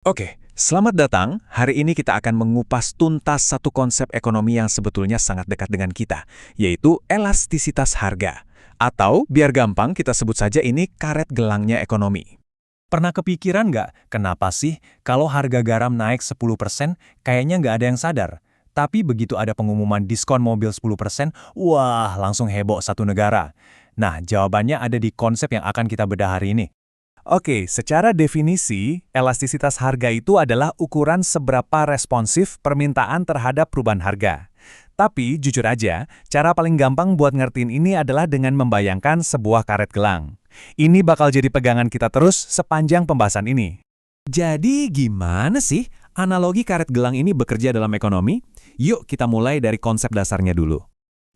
Oke, selamat datang. Hari ini kita akan mengupas tuntas satu konsep ekonomi yang sebetulnya sangat dekat dengan kita, yaitu elastisitas harga. Atau, biar gampang kita sebut saja ini karet gelangnya ekonomi. Pernah kepikiran nggak, kenapa sih kalau harga garam naik 10%, kayaknya nggak ada yang sadar. Tapi begitu ada pengumuman diskon mobil 10%, wah langsung heboh satu negara. Nah, jawabannya ada di konsep yang akan kita bedah hari ini. Oke, secara definisi, elastisitas harga itu adalah ukuran seberapa responsif permintaan terhadap perubahan harga. Tapi, jujur aja, cara paling gampang buat ngertiin ini adalah dengan membayangkan sebuah karet gelang. Ini bakal jadi pegangan kita terus sepanjang pembahasan ini. Jadi, gimana sih analogi karet gelang ini bekerja dalam ekonomi? Yuk kita mulai dari konsep dasarnya dulu.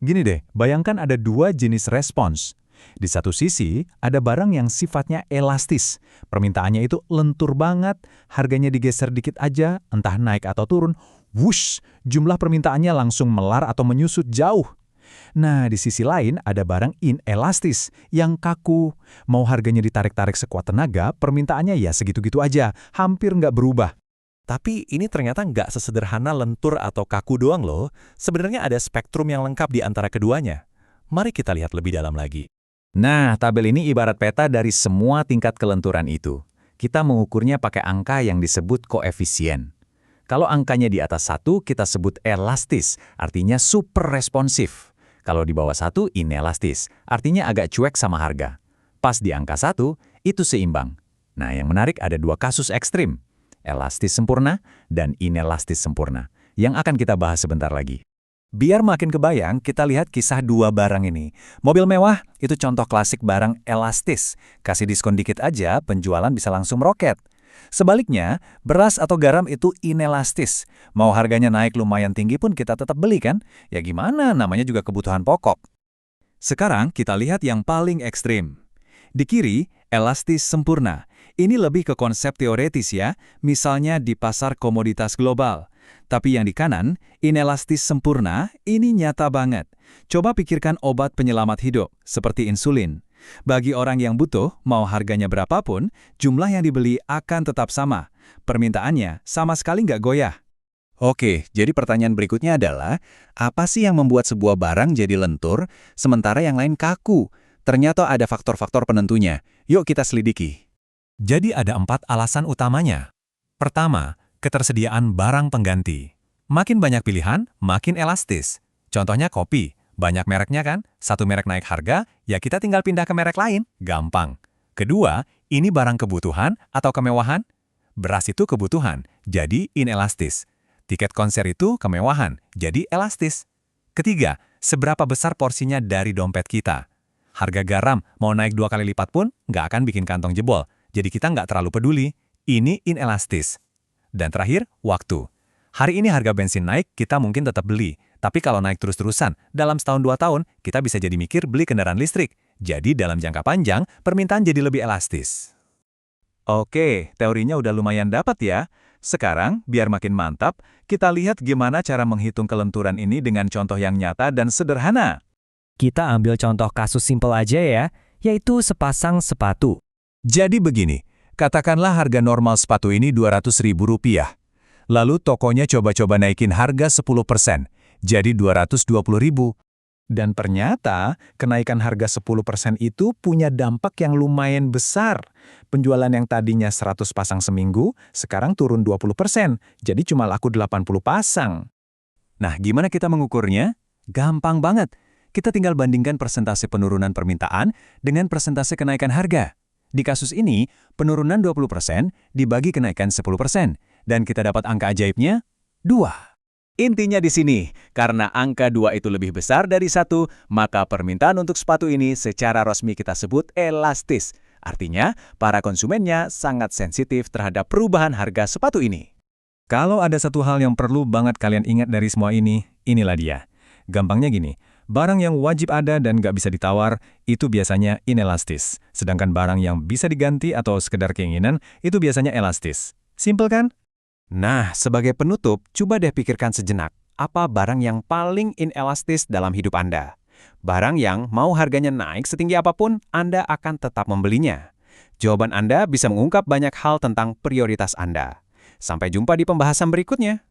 Gini deh, bayangkan ada dua jenis respons. Di satu sisi, ada barang yang sifatnya elastis. Permintaannya itu lentur banget, harganya digeser dikit aja, entah naik atau turun, wush, jumlah permintaannya langsung melar atau menyusut jauh. Nah, di sisi lain ada barang inelastis, yang kaku. Mau harganya ditarik-tarik sekuat tenaga, permintaannya ya segitu-gitu aja, hampir nggak berubah. Tapi ini ternyata nggak sesederhana lentur atau kaku doang loh. Sebenarnya ada spektrum yang lengkap di antara keduanya. Mari kita lihat lebih dalam lagi. Nah, tabel ini ibarat peta dari semua tingkat kelenturan itu. Kita mengukurnya pakai angka yang disebut koefisien. Kalau angkanya di atas 1, kita sebut elastis, artinya super responsif. Kalau di bawah 1, inelastis, artinya agak cuek sama harga. Pas di angka 1, itu seimbang. Nah, yang menarik ada dua kasus ekstrim, elastis sempurna dan inelastis sempurna, yang akan kita bahas sebentar lagi. Biar makin kebayang, kita lihat kisah dua barang ini. Mobil mewah, itu contoh klasik barang elastis. Kasih diskon dikit aja, penjualan bisa langsung meroket. Sebaliknya, beras atau garam itu inelastis. Mau harganya naik lumayan tinggi pun kita tetap beli kan? Ya gimana, namanya juga kebutuhan pokok. Sekarang kita lihat yang paling ekstrim. Di kiri, elastis sempurna. Ini lebih ke konsep teoretis ya, misalnya di pasar komoditas global. Tapi yang di kanan, inelastis sempurna, ini nyata banget. Coba pikirkan obat penyelamat hidup, seperti insulin. Bagi orang yang butuh, mau harganya berapapun, jumlah yang dibeli akan tetap sama. Permintaannya sama sekali nggak goyah. Oke, jadi pertanyaan berikutnya adalah, apa sih yang membuat sebuah barang jadi lentur, sementara yang lain kaku? Ternyata ada faktor-faktor penentunya. Yuk kita selidiki. Jadi ada 4 alasan utamanya. Pertama, ketersediaan barang pengganti. Makin banyak pilihan, makin elastis. Contohnya kopi, banyak mereknya kan? Satu merek naik harga, ya kita tinggal pindah ke merek lain, gampang. Kedua, ini barang kebutuhan atau kemewahan? Beras itu kebutuhan, jadi inelastis. Tiket konser itu kemewahan, jadi elastis. Ketiga, seberapa besar porsinya dari dompet kita? Harga garam mau naik 2 kali lipat pun nggak akan bikin kantong jebol, jadi kita nggak terlalu peduli. Ini inelastis. Dan terakhir, waktu. Hari ini harga bensin naik, kita mungkin tetap beli. Tapi kalau naik terus-terusan, dalam setahun 2 tahun, kita bisa jadi mikir beli kendaraan listrik. Jadi dalam jangka panjang, permintaan jadi lebih elastis. Oke, teorinya udah lumayan dapat ya. Sekarang, biar makin mantap, kita lihat gimana cara menghitung kelenturan ini dengan contoh yang nyata dan sederhana. Kita ambil contoh kasus simpel aja ya, yaitu sepasang sepatu. Jadi begini, katakanlah harga normal sepatu ini Rp200.000. Lalu tokonya coba-coba naikin harga 10%, jadi Rp220.000. Dan ternyata, kenaikan harga 10% itu punya dampak yang lumayan besar. Penjualan yang tadinya 100 pasang seminggu, sekarang turun 20%, jadi cuma laku 80 pasang. Nah, gimana kita mengukurnya? Gampang banget. Kita tinggal bandingkan persentase penurunan permintaan dengan persentase kenaikan harga. Di kasus ini, penurunan 20% dibagi kenaikan 10%, dan kita dapat angka ajaibnya 2. Intinya di sini, karena angka 2 itu lebih besar dari 1, maka permintaan untuk sepatu ini secara resmi kita sebut elastis. Artinya, para konsumennya sangat sensitif terhadap perubahan harga sepatu ini. Kalau ada satu hal yang perlu banget kalian ingat dari semua ini, inilah dia. Gampangnya gini, barang yang wajib ada dan nggak bisa ditawar, itu biasanya inelastis. Sedangkan barang yang bisa diganti atau sekedar keinginan, itu biasanya elastis. Simpel kan? Nah, sebagai penutup, coba deh pikirkan sejenak. Apa barang yang paling inelastis dalam hidup Anda? Barang yang mau harganya naik setinggi apapun, Anda akan tetap membelinya. Jawaban Anda bisa mengungkap banyak hal tentang prioritas Anda. Sampai jumpa di pembahasan berikutnya.